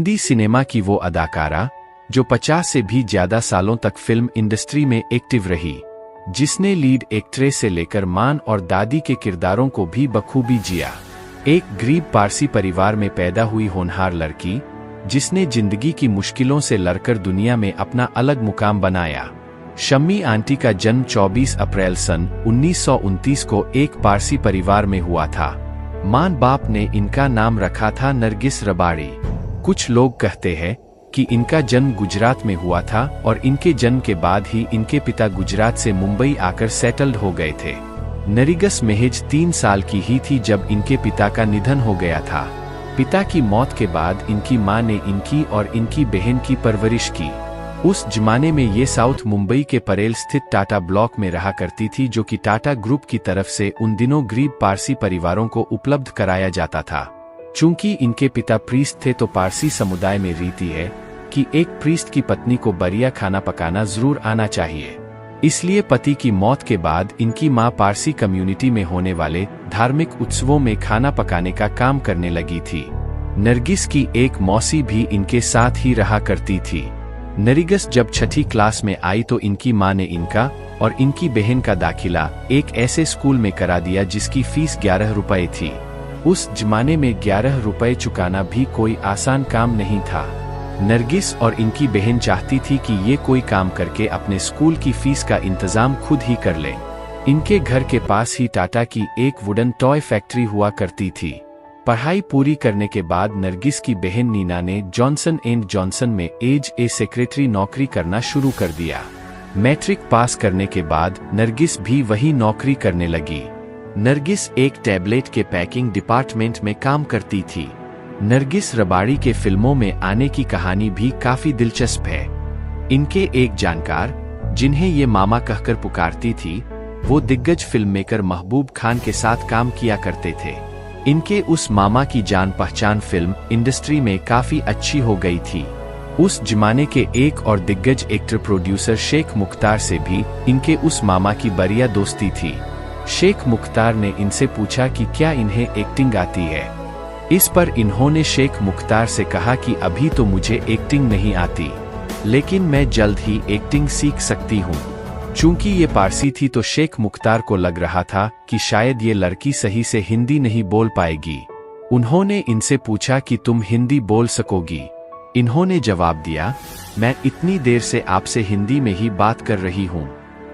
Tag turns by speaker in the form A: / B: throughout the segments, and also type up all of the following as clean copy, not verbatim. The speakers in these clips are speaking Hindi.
A: हिंदी सिनेमा की वो अदाकारा जो 50 से भी ज्यादा सालों तक फिल्म इंडस्ट्री में एक्टिव रही, जिसने लीड एक्ट्रेस से लेकर मां और दादी के किरदारों को भी बखूबी जिया। एक गरीब पारसी परिवार में पैदा हुई होनहार लड़की, जिसने जिंदगी की मुश्किलों से लड़कर दुनिया में अपना अलग मुकाम बनाया। शम्मी आंटी का जन्म 24 अप्रैल सन 1929 को एक पारसी परिवार में हुआ था। मां बाप ने इनका नाम रखा था नरगिस रबाड़ी। कुछ लोग कहते हैं कि इनका जन्म गुजरात में हुआ था और इनके जन्म के बाद ही इनके पिता गुजरात से मुंबई आकर सेटल्ड हो गए थे। नरगिस महज 3 साल की ही थी जब इनके पिता का निधन हो गया था। पिता की मौत के बाद इनकी मां ने इनकी और इनकी बहन की परवरिश की। उस जमाने में ये साउथ मुंबई के परेल स्थित टाटा ब्लॉक में रहा करती थी, जो कि टाटा ग्रुप की तरफ से उन दिनों गरीब पारसी परिवारों को उपलब्ध कराया जाता था। चूंकि इनके पिता प्रीस्ट थे तो पारसी समुदाय में रीति है कि एक प्रीस्ट की पत्नी को बढ़िया खाना पकाना जरूर आना चाहिए। इसलिए पति की मौत के बाद इनकी मां पारसी कम्युनिटी में होने वाले धार्मिक उत्सवों में खाना पकाने का काम करने लगी थी। नरगिस की एक मौसी भी इनके साथ ही रहा करती थी। नरगिस जब 6ठी क्लास में आई तो इनकी मां ने इनका और इनकी बहन का दाखिला एक ऐसे स्कूल में करा दिया जिसकी फीस 11 रुपए थी। उस जमाने में 11 रुपए चुकाना भी कोई आसान काम नहीं था। नरगिस और इनकी बहन चाहती थी कि ये कोई काम करके अपने स्कूल की फीस का इंतजाम खुद ही कर ले। इनके घर के पास ही टाटा की एक वुडन टॉय फैक्ट्री हुआ करती थी। पढ़ाई पूरी करने के बाद नरगिस की बहन नीना ने जॉनसन एंड जॉनसन में एज ए सेक्रेटरी नौकरी करना शुरू कर दिया। मैट्रिक पास करने के बाद नरगिस भी वही नौकरी करने लगी। नरगिस एक टैबलेट के पैकिंग डिपार्टमेंट में काम करती थी। नरगिस रबाड़ी के फिल्मों में आने की कहानी भी काफी दिलचस्प है। इनके एक जानकार, जिन्हें ये मामा कहकर पुकारती थी, वो दिग्गज फिल्ममेकर महबूब खान के साथ काम किया करते थे। इनके उस मामा की जान पहचान फिल्म इंडस्ट्री में काफी अच्छी हो गई थी। उस जमाने के एक और दिग्गज एक्टर प्रोड्यूसर शेख मुख्तार से भी इनके उस मामा की बढ़िया दोस्ती थी। शेख मुख्तार ने इनसे पूछा कि क्या इन्हें एक्टिंग आती है। इस पर इन्होंने शेख मुख्तार से कहा कि अभी तो मुझे एक्टिंग नहीं आती, लेकिन मैं जल्द ही एक्टिंग सीख सकती हूँ। चूंकि ये पारसी थी तो शेख मुख्तार को लग रहा था कि शायद ये लड़की सही से हिंदी नहीं बोल पाएगी। उन्होंने इनसे पूछा कि तुम हिंदी बोल सकोगी। इन्होंने जवाब दिया, मैं इतनी देर से आपसे हिंदी में ही बात कर रही हूँ।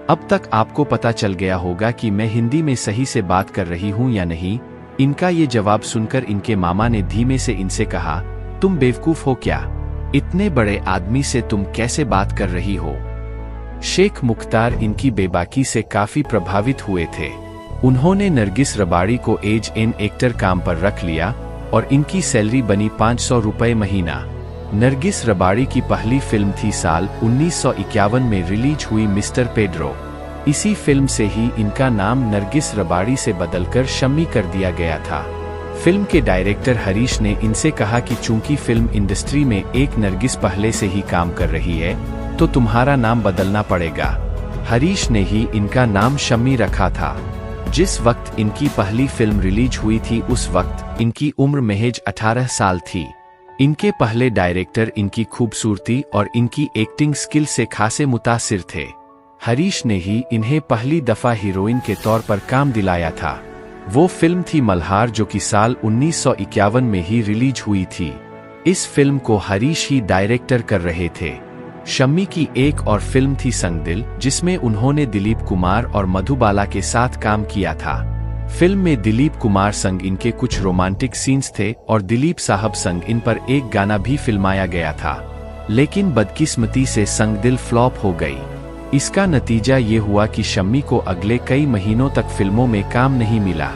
A: अब तक आपको पता चल गया होगा कि मैं हिंदी में सही से बात कर रही हूँ या नहीं। इनका ये जवाब सुनकर इनके मामा ने धीमे से इनसे कहा, तुम बेवकूफ हो क्या? इतने बड़े आदमी से तुम कैसे बात कर रही हो? शेख मुख्तार इनकी बेबाकी से काफी प्रभावित हुए थे। उन्होंने नरगिस रबाड़ी को एज एन एक्टर काम पर रख लिया और इनकी सैलरी बनी 500 रुपए महीना। नरगिस रबाड़ी की पहली फिल्म थी साल 1951 में रिलीज हुई मिस्टर पेड्रो। इसी फिल्म से ही इनका नाम नरगिस रबाड़ी से बदलकर शम्मी कर दिया गया था। फिल्म के डायरेक्टर हरीश ने इनसे कहा कि चूंकि फिल्म इंडस्ट्री में एक नरगिस पहले से ही काम कर रही है तो तुम्हारा नाम बदलना पड़ेगा। हरीश ने ही इनका नाम शम्मी रखा था। जिस वक्त इनकी पहली फिल्म रिलीज हुई थी उस वक्त इनकी उम्र महज 18 साल थी। इनके पहले डायरेक्टर इनकी खूबसूरती और इनकी एक्टिंग स्किल से खासे मुतासिर थे। हरीश ने ही इन्हें पहली दफा हीरोइन के तौर पर काम दिलाया था। वो फिल्म थी मल्हार, जो कि साल 1951 में ही रिलीज हुई थी। इस फिल्म को हरीश ही डायरेक्टर कर रहे थे। शम्मी की एक और फिल्म थी संगदिल, जिसमें उन्होंने दिलीप कुमार और मधुबाला के साथ काम किया था। फिल्म में दिलीप कुमार संग इनके कुछ रोमांटिक सीन्स थे और दिलीप साहब संग इन पर एक गाना भी फिल्माया गया था, लेकिन बदकिस्मती से संगदिल फ्लॉप हो गई। इसका नतीजा ये हुआ कि शम्मी को अगले कई महीनों तक फिल्मों में काम नहीं मिला।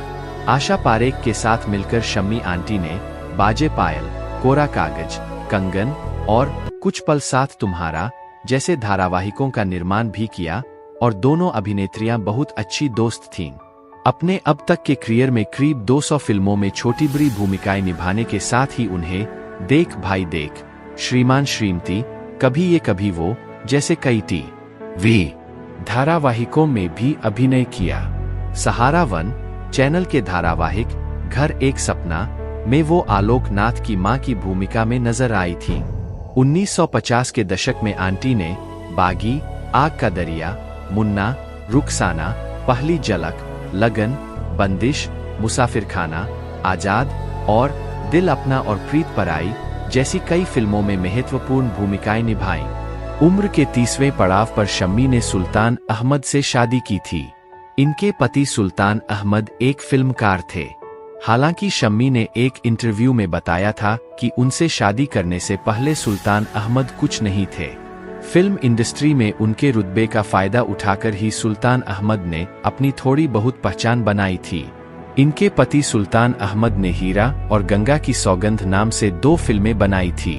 A: आशा पारेख के साथ मिलकर शम्मी आंटी ने बाजे पायल, कोरा कागज, कंगन और कुछ पल साथ तुम्हारा जैसे धारावाहिकों का निर्माण भी किया और दोनों अभिनेत्रियां बहुत अच्छी दोस्त थीं। अपने अब तक के करियर में करीब 200 फिल्मों में छोटी बड़ी भूमिकाएं निभाने के साथ ही उन्हें देख भाई देख, श्रीमान श्रीमती, कभी ये कभी वो जैसे कई टी.वी. धारावाहिकों में भी अभिनय किया। सहारा वन चैनल के धारावाहिक घर एक सपना में वो आलोक नाथ की मां की भूमिका में नजर आई थी। 1950 के दशक में आंटी ने बागी, आग का दरिया, मुन्ना, रुखसाना, पहली झलक, लगन, बंदिश, मुसाफिरखाना, आजाद और दिल अपना और प्रीत पराई जैसी कई फिल्मों में महत्वपूर्ण भूमिकाएं निभाईं। उम्र के 30वें पड़ाव पर शम्मी ने सुल्तान अहमद से शादी की थी। इनके पति सुल्तान अहमद एक फिल्मकार थे। हालांकि शम्मी ने एक इंटरव्यू में बताया था कि उनसे शादी करने से पहले सुल्तान अहमद कुछ नहीं थे। फिल्म इंडस्ट्री में उनके रुतबे का फायदा उठाकर ही सुल्तान अहमद ने अपनी थोड़ी बहुत पहचान बनाई थी। इनके पति सुल्तान अहमद ने हीरा और गंगा की सौगंध नाम से 2 फिल्में बनाई थी,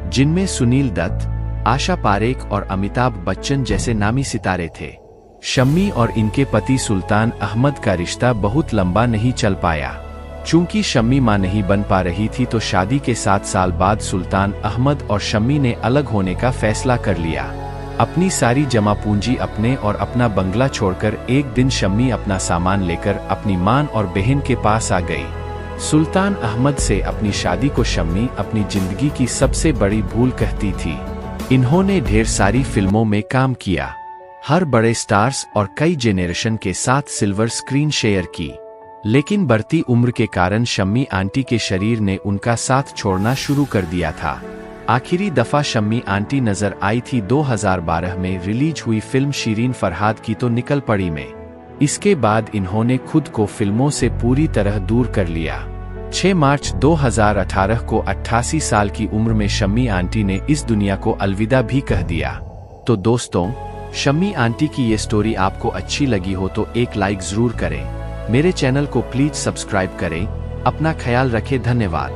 A: जिनमें सुनील दत्त, आशा पारेख और अमिताभ बच्चन जैसे नामी सितारे थे। शम्मी और इनके पति सुल्तान अहमद का रिश्ता बहुत लंबा नहीं चल पाया। चूंकि शम्मी मां नहीं बन पा रही थी तो शादी के 7 साल बाद सुल्तान अहमद और शम्मी ने अलग होने का फैसला कर लिया। अपनी सारी जमा पूंजी अपने और अपना बंगला छोड़कर एक दिन शम्मी अपना सामान लेकर अपनी मां और बहन के पास आ गई। सुल्तान अहमद से अपनी शादी को शम्मी अपनी जिंदगी की सबसे बड़ी भूल कहती थी। इन्होंने ढेर सारी फिल्मों में काम किया, हर बड़े स्टार्स और कई जेनरेशन के साथ सिल्वर स्क्रीन शेयर की, लेकिन बढ़ती उम्र के कारण शम्मी आंटी के शरीर ने उनका साथ छोड़ना शुरू कर दिया था। आखिरी दफा शम्मी आंटी नजर आई थी 2012 में रिलीज हुई फिल्म शिरीन फरहाद की तो निकल पड़ी में। इसके बाद इन्होंने खुद को फिल्मों से पूरी तरह दूर कर लिया। 6 मार्च 2018 को 88 साल की उम्र में शम्मी आंटी ने इस दुनिया को अलविदा भी कह दिया। तो दोस्तों, शम्मी आंटी की ये स्टोरी आपको अच्छी लगी हो तो एक लाइक जरूर करें। मेरे चैनल को प्लीज सब्सक्राइब करें। अपना ख्याल रखें। धन्यवाद।